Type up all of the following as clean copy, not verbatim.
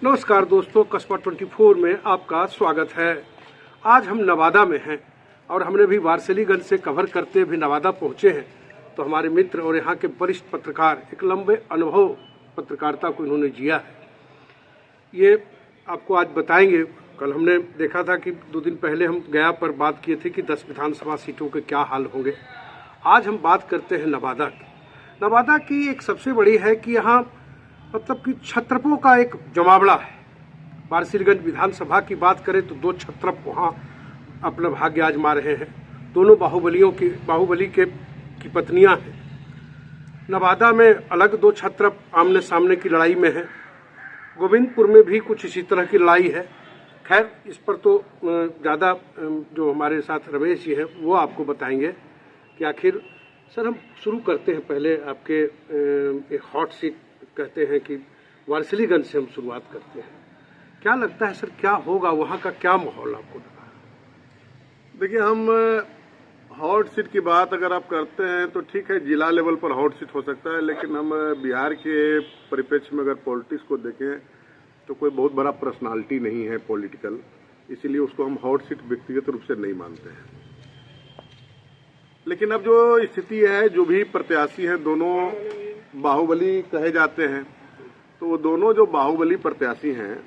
नमस्कार दोस्तों, कस्बा 24 में आपका स्वागत है। आज हम नवादा में हैं और हमने भी वारसिलीगंज से कवर करते भी नवादा पहुंचे हैं। तो हमारे मित्र और यहाँ के वरिष्ठ पत्रकार, एक लंबे अनुभव पत्रकारिता को इन्होंने जिया है, ये आपको आज बताएंगे। कल हमने देखा था कि 2 दिन पहले हम गया पर बात किए थे कि 10 विधानसभा सीटों के क्या हाल होंगे। आज हम बात करते हैं नवादा की। नवादा की एक सबसे बड़ी है कि यहाँ मतलब कि छत्रपों का एक जमावड़ा है। वारसिलीगंज विधानसभा की बात करें तो 2 छत्रप वहाँ अपना भाग्य आजमा रहे हैं। दोनों बाहुबली की पत्नियां हैं। नवादा में अलग 2 छत्रप आमने सामने की लड़ाई में हैं। गोविंदपुर में भी कुछ इसी तरह की लड़ाई है। खैर, इस पर तो ज़्यादा जो हमारे साथ रमेश जी हैं वो आपको बताएंगे कि आखिर। सर, हम शुरू करते हैं पहले आपके एक हॉट सीट कहते हैं कि वारसिलीगंज से हम शुरुआत करते हैं। क्या लगता है सर, क्या होगा वहाँ का, क्या माहौल आपको लगा? देखिए, हम हॉट सीट की बात अगर आप करते हैं तो ठीक है, जिला लेवल पर हॉट सीट हो सकता है, लेकिन हम बिहार के परिप्रेक्ष्य में अगर पॉलिटिक्स को देखें तो कोई बहुत बड़ा पर्सनालिटी नहीं है पॉलिटिकल, इसीलिए उसको हम हॉट सीट व्यक्तिगत रूप से नहीं मानते हैं। लेकिन अब जो स्थिति है, जो भी प्रत्याशी हैं, दोनों बाहुबली कहे जाते हैं, तो वो दोनों जो बाहुबली प्रत्याशी हैं,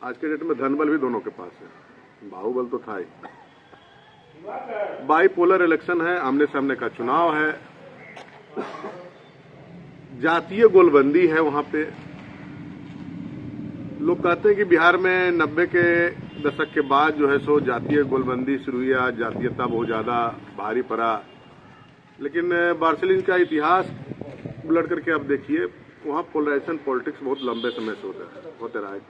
आज के डेट में धनबल भी दोनों के पास है, बाहुबल तो था ही। बाईपोलर इलेक्शन है, आमने सामने का चुनाव है, जातीय गोलबंदी है। वहां पे लोग कहते हैं कि बिहार में 90 के दशक के बाद जो है सो जातीय गोलबंदी शुरू हुई, जातीयता बहुत ज्यादा भारी पड़ा। लेकिन वारसिलीगंज का इतिहास उलट करके आप देखिए, वहाँ पोलराइजेशन पॉलिटिक्स बहुत लंबे समय से होते रहा है।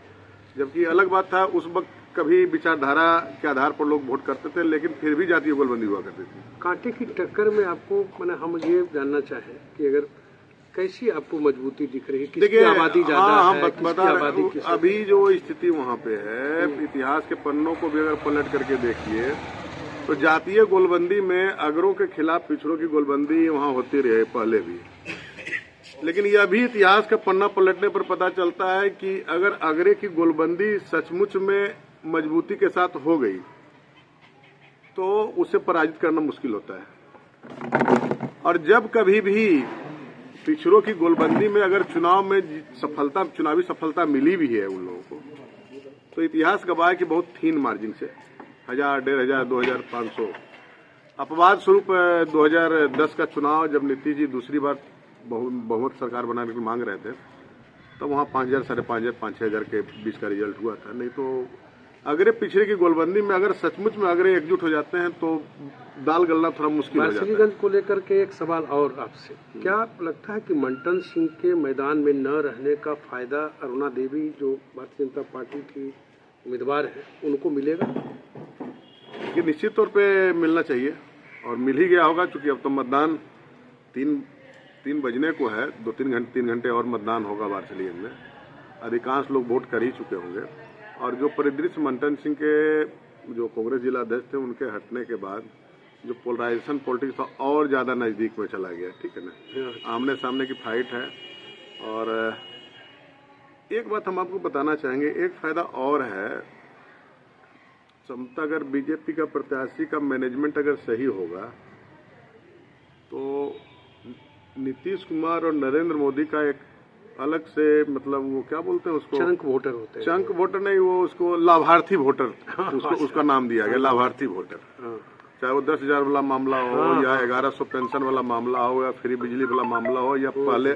जबकि अलग बात था, उस वक्त कभी विचारधारा के आधार पर लोग वोट करते थे, लेकिन फिर भी जातीय गोलबंदी हुआ करती थी। कांटे की टक्कर में आपको हम ये जानना चाहें कि अगर कैसी आपको मजबूती दिख रही है, किसकी आबादी ज्यादा है, किसकी आबादी किस? अभी जो स्थिति वहाँ पे है, इतिहास के पन्नों को भी अगर पलट करके देखिए तो जातीय गोलबंदी में अगरों के खिलाफ पिछड़ों की गोलबंदी वहाँ होती रही पहले भी। लेकिन यह भी इतिहास का पन्ना पलटने पर पता चलता है कि अगर अगरे की गोलबंदी सचमुच में मजबूती के साथ हो गई तो उसे पराजित करना मुश्किल होता है। और जब कभी भी पिछड़ों की गोलबंदी में अगर चुनावी सफलता मिली भी है उन लोगों को, तो इतिहास गवाह की बहुत थीन मार्जिन से 1000, 1500, 2500। अपवाद स्वरूप 2010 का चुनाव, जब नीतीश जी दूसरी बार बहुमत सरकार बनाने की मांग रहे थे, तो वहाँ 5000, 5500, 5000 के बीच का रिजल्ट हुआ था। नहीं तो अगरे पिछड़े की गोलबंदी में अगर सचमुच में अगरे एकजुट हो जाते हैं तो दाल गलना थोड़ा मुश्किल हो जाता है। वारसिलीगंज को लेकर के एक सवाल और आपसे, क्या लगता है कि मंटन सिंह के मैदान में न रहने का फायदा अरुणा देवी, जो भारतीय जनता पार्टी की उम्मीदवार है, उनको मिलेगा? ये निश्चित तौर पे मिलना चाहिए और मिल ही गया होगा, क्योंकि अब तो मतदान 3 बजने को है। 3 घंटे और मतदान होगा वारसिलीगंज में। अधिकांश लोग वोट कर ही चुके होंगे। और जो परिदृश्य मंटन सिंह के, जो कांग्रेस जिला अध्यक्ष थे, उनके हटने के बाद जो पोलराइजेशन पॉलिटिक्स था और ज्यादा नजदीक में चला गया। ठीक है ना, आमने सामने की फाइट है। और एक बात हम आपको बताना चाहेंगे, एक फायदा और है, क्षमता अगर बीजेपी का प्रत्याशी का मैनेजमेंट अगर सही होगा तो नीतीश कुमार और नरेंद्र मोदी का एक अलग से, मतलब वो क्या बोलते हैं उसको, चंक वोटर होते हैं। चंक वोटर नहीं, वो उसको लाभार्थी वोटर, उसका नाम दिया गया, लाभार्थी वोटर। चाहे वो 10,000 वाला मामला हो, या 1100 पेंशन वाला मामला हो, या फ्री बिजली वाला मामला हो, या पहले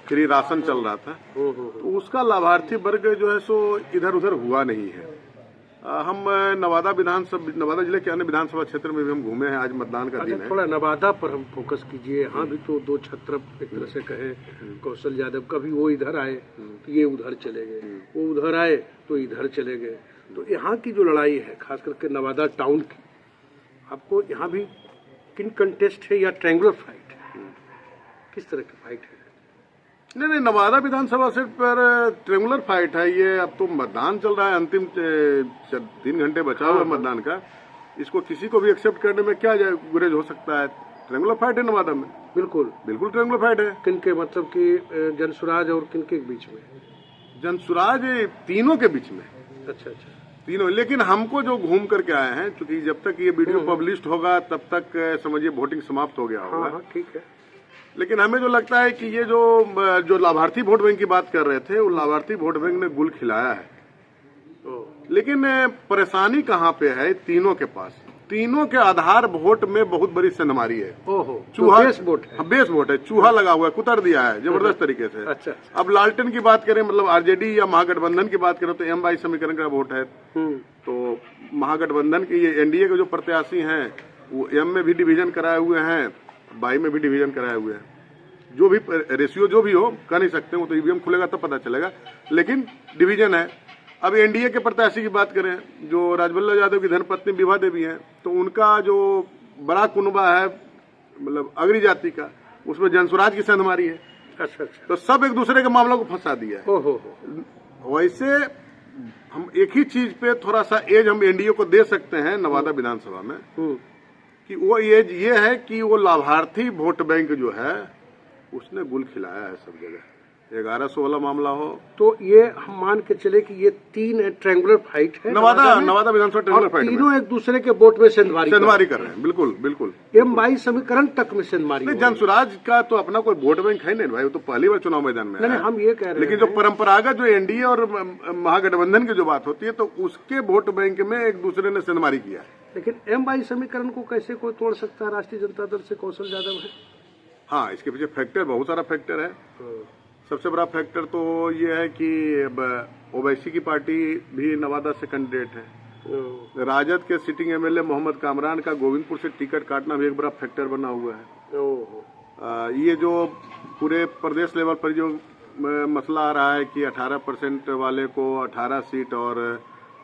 फ्री राशन चल रहा था, तो उसका लाभार्थी वर्ग जो है सो इधर उधर हुआ नहीं है। हम नवादा जिले के अन्य विधानसभा क्षेत्र में भी हम घूमे हैं। आज मतदान का दिन है। थोड़ा नवादा पर हम फोकस कीजिए। यहाँ भी तो 2 छत्रप एक तरह से कहें, कौशल यादव, कभी वो इधर आए तो ये उधर चले गए, वो उधर आए तो इधर चले गए। तो यहाँ की जो लड़ाई है, खास करके नवादा टाउन की, आपको यहाँ भी किन कंटेस्ट है या ट्रायंगुलर फाइट है, किस तरह की फाइट है? नहीं, नवादा विधानसभा सीट पर ट्रायंगुलर फाइट है। ये अब तो मतदान चल रहा है, अंतिम 3 घंटे बचा हुआ मतदान का। इसको किसी को भी एक्सेप्ट करने में क्या गुरेज हो सकता है? ट्रायंगुलर फाइट है नवादा में। बिल्कुल ट्रायंगुलर फाइट है। किनके, मतलब कि जनसुराज और किनके बीच में? जनसुराज तीनों के बीच में, अच्छा अच्छा, तीनों। लेकिन हमको जो घूम करके आए हैं, क्योंकि जब तक ये वीडियो पब्लिश होगा तब तक समझिए वोटिंग समाप्त हो गया होगा। हाँ ठीक है। लेकिन हमें जो लगता है कि ये जो लाभार्थी वोट बैंक की बात कर रहे थे, वो लाभार्थी वोट बैंक ने गुल खिलाया है। लेकिन परेशानी कहाँ पे है? तीनों के पास, तीनों के आधार वोट में बहुत बड़ी सेंधमारी है। ओहो, चूहा तो बेस वोट है। बेस वोट है, चूहा लगा हुआ है, कुतर दिया है जबरदस्त तरीके से। अच्छा। अब लालटेन की बात करें, मतलब आरजेडी या महागठबंधन की बात करें, तो एम बाई समीकरण का वोट है। तो महागठबंधन के ये एनडीए के जो प्रत्याशी हैं वो एम में भी डिवीजन कराए हुए हैं, बाई में भी डिवीजन कराए हुए हैं। जो भी रेशियो जो भी हो, कह नहीं सकते, वो तो ईवीएम खुलेगा तब पता चलेगा, लेकिन डिवीजन है। अब एनडीए के प्रत्याशी की बात करें, जो राजवल्लभ यादव की धर्मपत्नी विभा देवी हैं, तो उनका जो बड़ा कुनबा है, मतलब अग्री जाति का, उसमें जनसुराज की सेंधमारी है। अच्छा अच्छा, तो सब एक दूसरे के मामलों को फंसा दिया है। ओहो, वैसे हम एक ही चीज पे थोड़ा सा एज हम एनडीए को दे सकते हैं नवादा विधानसभा में, कि वो एज ये है कि वो लाभार्थी वोट बैंक जो है उसने गुल खिलाया है सब जगह। 1100 वाला मामला हो, तो ये हम मान के चले कि ये 3 ट्रायंगुलर फाइट है नवादा विधानसभा ट्रायंगुलर फाइट में तीनों एक दूसरे के वोट में सेंधमारी कर रहे हैं। बिल्कुल बिल्कुल, एम बाई समीकरण तक में सेंधमारी। जनसुराज का तो अपना कोई वोट बैंक है नहीं भाई, वो तो पहली बार चुनाव मैदान में नहीं, हम ये कह रहे हैं, लेकिन जो परंपरागत जो एनडीए और महागठबंधन की जो बात होती है, तो उसके वोट बैंक में एक दूसरे ने सेंधमारी किया है। लेकिन एम बाई समीकरण को कैसे कोई तोड़ सकता है? राष्ट्रीय जनता दल से कौशल यादव है। हाँ, इसके पीछे फैक्टर, बहुत सारा फैक्टर है। सबसे बड़ा फैक्टर तो ये है कि ओवैसी की पार्टी भी नवादा से कैंडिडेट है। राजद के सिटिंग एमएलए मोहम्मद कामरान का गोविंदपुर से टिकट काटना भी एक बड़ा फैक्टर बना हुआ है। ये जो पूरे प्रदेश लेवल पर जो मसला आ रहा है कि 18% वाले को 18 सीट और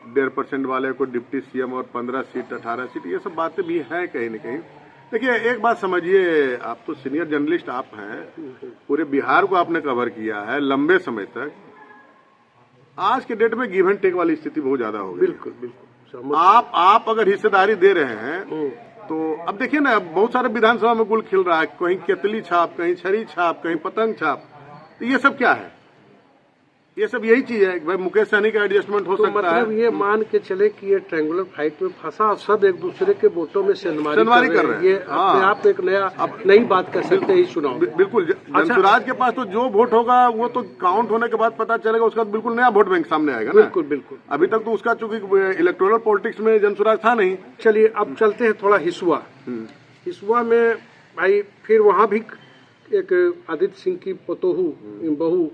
1.5% वाले को डिप्टी सीएम और 15 सीट 18 सीट, ये सब बातें भी हैं कहीं न कहीं। देखिए, एक बात समझिए, आप तो सीनियर जर्नलिस्ट आप हैं, पूरे बिहार को आपने कवर किया है लंबे समय तक। आज के डेट में गिव एंड टेक वाली स्थिति बहुत ज्यादा हो गई। बिल्कुल बिल्कुल, आप अगर हिस्सेदारी दे रहे हैं तो अब देखिए ना, बहुत सारे विधानसभा में गुल खिल रहा है, कहीं केतली छाप, कहीं छरी छाप, कहीं पतंग छाप। तो ये सब क्या है? ये सब यही चीज है भाई, मुकेश सहनी का एडजस्टमेंट हो सकता है। मतलब ये मान के चले कि ये ट्रायंगुलर फाइट में फंसा, सब एक दूसरे के वोटों में सेंधमारी कर रहे हैं। ये अपने आप एक नई बात कर सकते हैं चुनाव। बिल्कुल, जनसुराज के पास तो जो वोट होगा वो तो काउंट होने के बाद पता चलेगा, उसका बिल्कुल नया वोट बैंक सामने आएगा ना। बिल्कुल बिल्कुल, अभी तक तो उसका चूंकि इलेक्टोरल पॉलिटिक्स में जनसुराज था नहीं। चलिए अब चलते हैं थोड़ा हिसुआ। हिसुआ में भाई फिर वहाँ भी एक आदित्य सिंह की बहू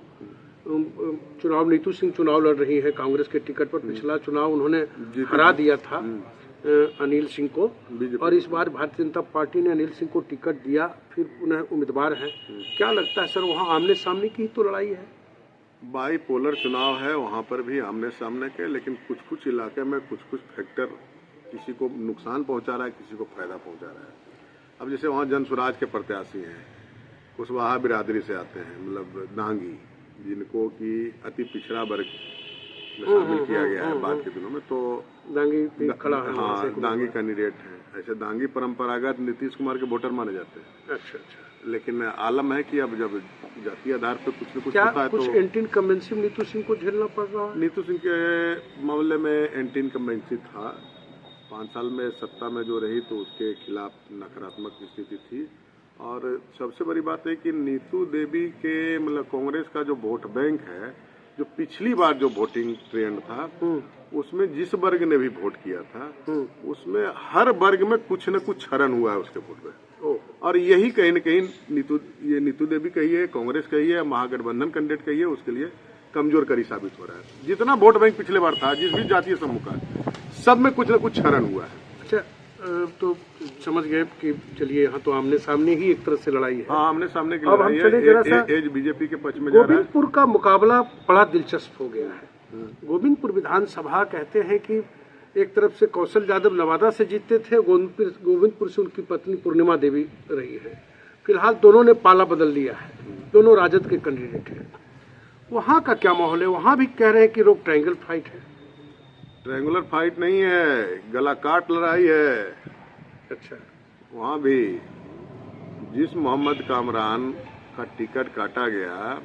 चुनाव, नीतू सिंह चुनाव लड़ रही है कांग्रेस के टिकट पर। पिछला चुनाव उन्होंने हरा दिया था अनिल सिंह को, और इस बार भारतीय जनता पार्टी ने अनिल सिंह को टिकट दिया, फिर उन्हें उम्मीदवार हैं। क्या लगता है सर, वहाँ आमने सामने की तो लड़ाई है? बाई पोलर चुनाव है, वहाँ पर भी आमने सामने के, लेकिन कुछ कुछ इलाके में कुछ कुछ फैक्टर किसी को नुकसान पहुँचा रहा है, किसी को फायदा पहुँचा रहा है। अब जैसे वहाँ जनसुराज के प्रत्याशी हैं, कुशवाहा बिरादरी से आते हैं, मतलब दांगी, जिनको कि अति पिछड़ा वर्ग में शामिल किया गया है बाद के दिनों में, तो दांगी खड़ा है। हाँ, दांगी कैंडिडेट हैं। ऐसे दांगी परंपरागत नीतीश कुमार के वोटर माने जाते हैं। अच्छा अच्छा, लेकिन आलम है कि अब जब जातीय आधार पर कुछ न कुछ क्या होता है कुछ तो एंटी इनकम्बेंसी नीतू सिंह को झेलना पड़ रहा है? नीतू सिंह के मामले में एंटी इनकम्बेंसी था। 5 साल में सत्ता में जो रही तो उसके खिलाफ नकारात्मक स्थिति थी। और सबसे बड़ी बात है कि नीतू देवी के मतलब कांग्रेस का जो वोट बैंक है, जो पिछली बार जो वोटिंग ट्रेंड था, उसमें जिस वर्ग ने भी वोट किया था, उसमें हर वर्ग में कुछ न कुछ क्षरण हुआ है उसके वोट में। और यही कहीं न कहीं नीतू देवी कहिए, कांग्रेस कहिए, महागठबंधन कैंडिडेट कहिए, उसके लिए कमजोर करी साबित हो रहा है। जितना वोट बैंक पिछले बार था, जिस भी जातीय समूह का, सब में कुछ न कुछ क्षरण हुआ है। अच्छा, तो समझ गए कि चलिए यहाँ तो आमने सामने ही एक तरह से लड़ाई है। हाँ, आमने सामने की अब हम चले जरा सा एज बीजेपी के पक्ष में जा रहा है। गोविंदपुर का मुकाबला बड़ा दिलचस्प हो गया है। गोविंदपुर विधानसभा कहते हैं कि एक तरफ से कौशल यादव नवादा से जीते थे, गोविंदपुर से उनकी पत्नी पूर्णिमा देवी रही है। फिलहाल दोनों ने पाला बदल लिया है, दोनों राजद के कैंडिडेट हैं। वहाँ का क्या माहौल है? वहाँ भी कह रहे हैं कि लोग ट्रायंगल फाइट है। ट्रायंगुलर फाइट नहीं है, गला काट लड़ाई है। अच्छा, वहाँ भी जिस मोहम्मद कामरान का टिकट काटा गया,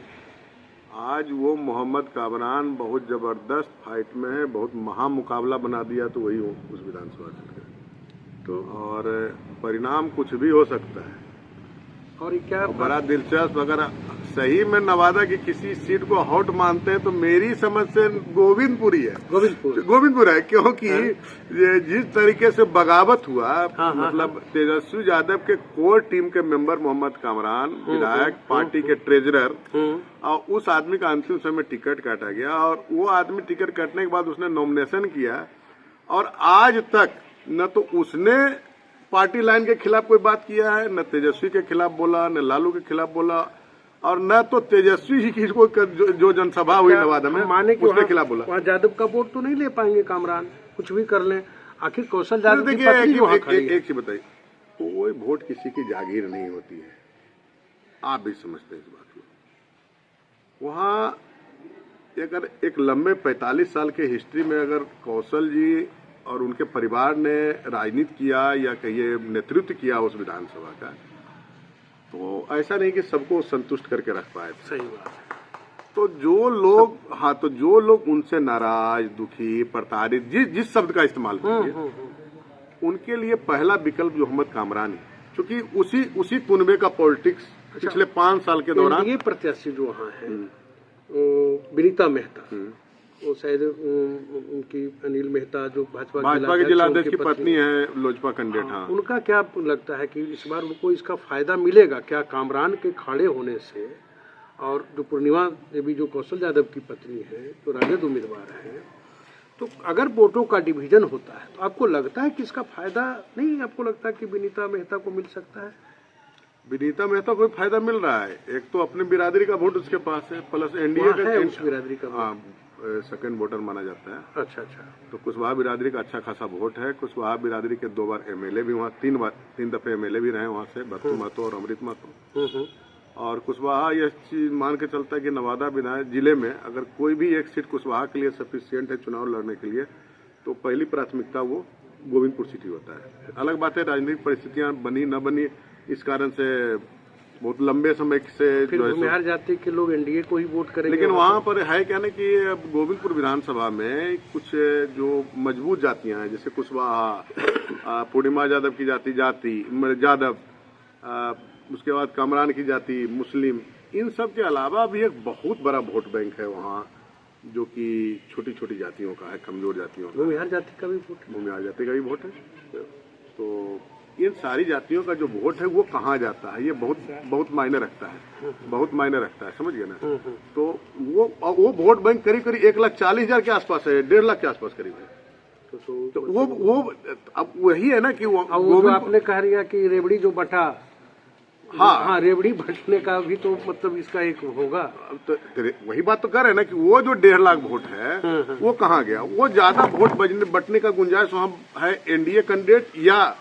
आज वो मोहम्मद कामरान बहुत जबरदस्त फाइट में है, बहुत महामुकाबला बना दिया तो वही उस विधानसभा सीट का। तो और परिणाम कुछ भी हो सकता है। और ये क्या बड़ा दिलचस्प, अगर सही में नवादा की किसी सीट को हॉट मानते हैं तो मेरी समझ से गोविंदपुरी है। गोविंदपुर है, क्योंकि ये जिस तरीके से बगावत हुआ, मतलब तेजस्वी यादव के कोर टीम के मेंबर मोहम्मद कामरान, विधायक, पार्टी के ट्रेजरर, और उस आदमी का अंतिम समय टिकट काटा गया, और वो आदमी टिकट काटने के बाद उसने नॉमिनेशन किया, और आज तक न तो उसने पार्टी लाइन के खिलाफ कोई बात किया है, न तेजस्वी के खिलाफ बोला, न लालू के खिलाफ बोला, और न तो तेजस्वी जी की जो जनसभा हुई नवादा में उसके खिलाफ बोला। वहाँ यादव का वोट तो नहीं ले पाएंगे कामरान, कुछ भी कर लें। आखिर कौशल यादव देखिए, एक चीज बताइए, कोई वोट किसी की जागीर नहीं होती है, आप भी समझते हैं इस बात को। वहाँ अगर एक लंबे 45 साल के हिस्ट्री में अगर कौशल जी और उनके परिवार ने राजनीति किया या कहिए नेतृत्व किया उस विधानसभा का, तो ऐसा नहीं कि सबको संतुष्ट करके रख पाए। सही बात है। तो जो लोग उनसे नाराज, दुखी, प्रताड़ित, जिस शब्द का इस्तेमाल कीजिए, उनके लिए पहला विकल्प जो मोहम्मद कामरान है, क्योंकि उसी कुनबे का पॉलिटिक्स पिछले 5 साल के दौरान। ये प्रत्याशी जो वहाँ है विनीता मेहता, वो शायद उनकी अनिल मेहता जो भाजपा के जिलाध्यक्ष की पत्नी है, लोजपा कैंडिडेट। हाँ, उनका क्या लगता है कि इस बार उनको इसका फायदा मिलेगा क्या कामरान के खड़े होने से? और जो पूर्णिमा देवी जो कौशल यादव की पत्नी है, जो राजद उम्मीदवार है, तो अगर वोटों का डिवीजन होता है तो आपको लगता है कि इसका फायदा नहीं, आपको लगता है कि विनीता मेहता को मिल सकता है? विनीता मेहता को फायदा मिल रहा है। एक तो अपने बिरादरी का वोट उसके पास है, प्लस एनडीए का उस बिरादरी का सेकंड वोटर माना जाता है। अच्छा। तो कुशवाहा बिरादरी का अच्छा खासा वोट है। कुशवाहा बिरादरी के 2 बार एमएलए भी वहाँ, 3 दफे एमएलए भी रहे वहाँ से, भक्तू महतो और अमृत महतो। और कुशवाहा ये चीज मान के चलता है कि नवादा विधायक जिले में अगर कोई भी एक सीट कुशवाहा के लिए सफिशियंट है चुनाव लड़ने के लिए, तो पहली प्राथमिकता वो गोविंदपुर सीट ही होता है। अलग बात है राजनीतिक परिस्थितियां बनी न बनी, इस कारण से बहुत लंबे समय से जो है बिहार जाति के लोग एनडीए को ही वोट करेंगे। लेकिन वहाँ पर है क्या ना कि अब गोविंदपुर विधानसभा में कुछ जो मजबूत जातियां हैं, जैसे कुशवाहा, पूर्णिमा यादव की जाति यादव, उसके बाद कामरान की जाति, मुस्लिम, इन सब के अलावा भी एक बहुत बड़ा वोट बैंक है वहाँ, जो कि छोटी छोटी जातियों का है, कमजोर जातियों का। भूमिहार जाति का भी वोट है। तो इन सारी जातियों का जो वोट है वो कहाँ जाता है, ये बहुत मायने रखता है, बहुत मायने रखता है, समझ गए ना। तो वो वोट बैंक करीब 1,40,000 के आसपास है, 1.5 लाख के आसपास करीब है। तो वो अब वही है ना कि वो आपने कह दिया कि रेवड़ी जो बटा, हाँ, रेवड़ी बटने का भी तो मतलब इसका एक होगा। तो वही बात तो कर रहे हैं ना कि वो जो 1.5 लाख वोट है वो कहाँ गया। वो ज्यादा वोट बटने का गुंजाइश वहाँ है एनडीए कैंडिडेट या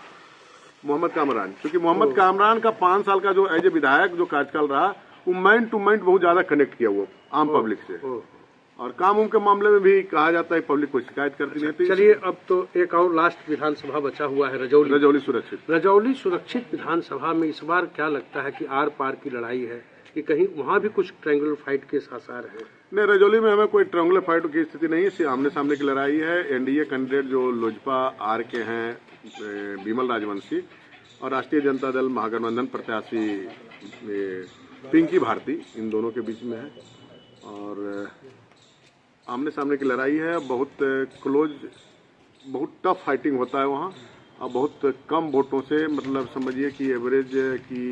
मोहम्मद कामरान, क्योंकि मोहम्मद कामरान का 5 साल का जो एज ए विधायक जो कार्यकाल रहा, वो माइंड टू माइंड बहुत ज्यादा कनेक्ट किया वो आम पब्लिक से, और काम के मामले में भी कहा जाता है पब्लिक कोई शिकायत करती नहीं थी। चलिए, अब तो एक और लास्ट विधानसभा बचा हुआ है, रजौली सुरक्षित विधानसभा में इस बार क्या लगता है कि आर पार की लड़ाई है कि कहीं वहाँ भी कुछ ट्रायंगुलर फाइट के आसार है? नहीं, रजौली में हमें कोई ट्रायंगुलर फाइट की स्थिति नहीं है, आमने सामने की लड़ाई है। एनडीए कैंडिडेट जो लोजपा आर के हैं, विमल राजवंशी, और राष्ट्रीय जनता दल महागठबंधन प्रत्याशी पिंकी भारती, इन दोनों के बीच में है, और आमने सामने की लड़ाई है। बहुत क्लोज, बहुत टफ फाइटिंग होता है वहाँ, और बहुत कम वोटों से, मतलब समझिए कि एवरेज की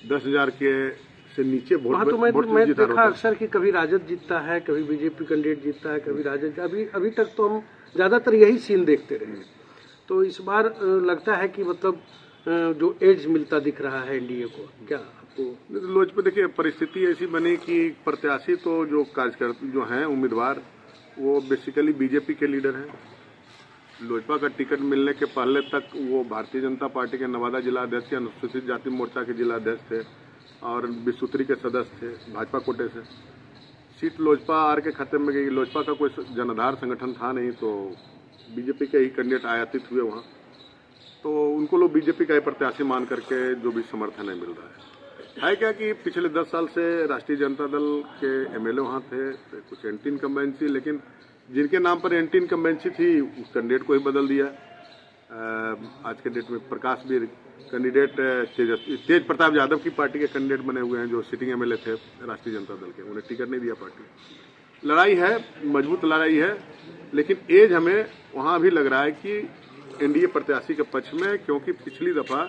10,000 के से नीचे वोट। तो मैं देखा अक्सर कि कभी राजद जीतता है, कभी बीजेपी कैंडिडेट जीतता है, कभी राजद। अभी तक तो हम ज्यादातर यही सीन देखते रहे। तो इस बार लगता है कि मतलब जो एज मिलता दिख रहा है एनडीए को, क्या आपको? लोजपा, देखिए परिस्थिति ऐसी बनी कि प्रत्याशी तो जो कार्यकर्ता जो हैं उम्मीदवार, वो बेसिकली बीजेपी के लीडर हैं। लोजपा का टिकट मिलने के पहले तक वो भारतीय जनता पार्टी के नवादा जिला अध्यक्ष के अनुसूचित जाति मोर्चा के जिला अध्यक्ष थे, और विसूत्री के सदस्य थे भाजपा कोटे से। सीट लोजपा आर के खाते में गई। लोजपा का कोई जनाधार संगठन था नहीं, तो बीजेपी के ही कैंडिडेट आयातित हुए वहाँ, तो उनको लोग बीजेपी का ही प्रत्याशी मान करके जो भी समर्थन है मिल रहा है। है क्या कि पिछले 10 साल से राष्ट्रीय जनता दल के एमएलए वहाँ थे, तो कुछ एंटी इनकम्बेंसी, लेकिन जिनके नाम पर एंटी इनकम्बेंसी थी उस कैंडिडेट को ही बदल दिया। आज के डेट में प्रकाश भी कैंडिडेट तेज प्रताप यादव की पार्टी के कैंडिडेट बने हुए हैं, जो सिटिंग एमएलए थे राष्ट्रीय जनता दल के, उन्हें टिकट नहीं दिया पार्टी। लड़ाई है, मजबूत लड़ाई है, लेकिन एज हमें वहाँ भी लग रहा है कि एनडीए प्रत्याशी के पक्ष में, क्योंकि पिछली दफा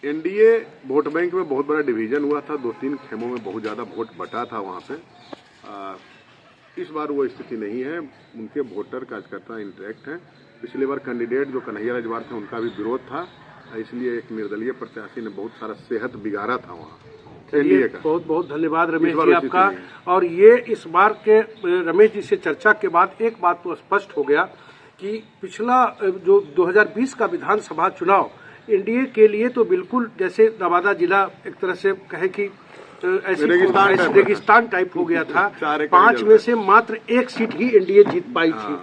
एनडीए वोट बैंक में बहुत बड़ा डिवीजन हुआ था, 2-3 खेमों में बहुत ज्यादा वोट बटा था वहाँ पे। इस बार वो स्थिति नहीं है, उनके वोटर कार्यकर्ता इंटरेक्ट हैं। पिछली बार कैंडिडेट जो कन्हैया रजवार थे उनका भी विरोध था, इसलिए एक निर्दलीय प्रत्याशी ने बहुत सारा सेहत बिगाड़ा था वहाँ एनडीए का। बहुत बहुत धन्यवाद रमेश जी आपका। और ये इस बार के रमेश जी से चर्चा के बाद एक बात तो स्पष्ट हो गया कि पिछला जो 2020 का विधानसभा चुनाव एनडीए के लिए तो बिल्कुल जैसे नवादा जिला एक तरह से कहे कि ऐसी रेगिस्तान टाइप हो गया था। 5 में से मात्र 1 सीट ही एनडीए जीत पाई थी।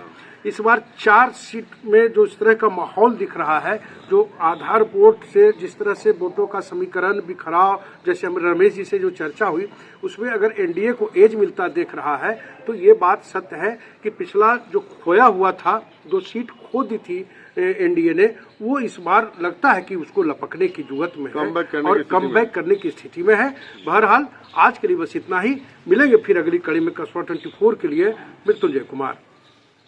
इस बार 4 सीट में जो इस तरह का माहौल दिख रहा है, जो आधार वोट से जिस तरह से वोटों का समीकरण बिखराव, जैसे हम रमेश जी से जो चर्चा हुई उसमें अगर एनडीए को एज मिलता देख रहा है तो ये बात सत्य है कि पिछला जो खोया हुआ था, 2 सीट खो दी थी एनडीए ने, वो इस बार लगता है कि उसको लपकने की जुगत में है और कमबैक करने की स्थिति में है। बहरहाल आज के लिए बस इतना ही। मिलेंगे फिर अगली कड़ी में कस्बा 24 के लिए। मृत्युंजय कुमार।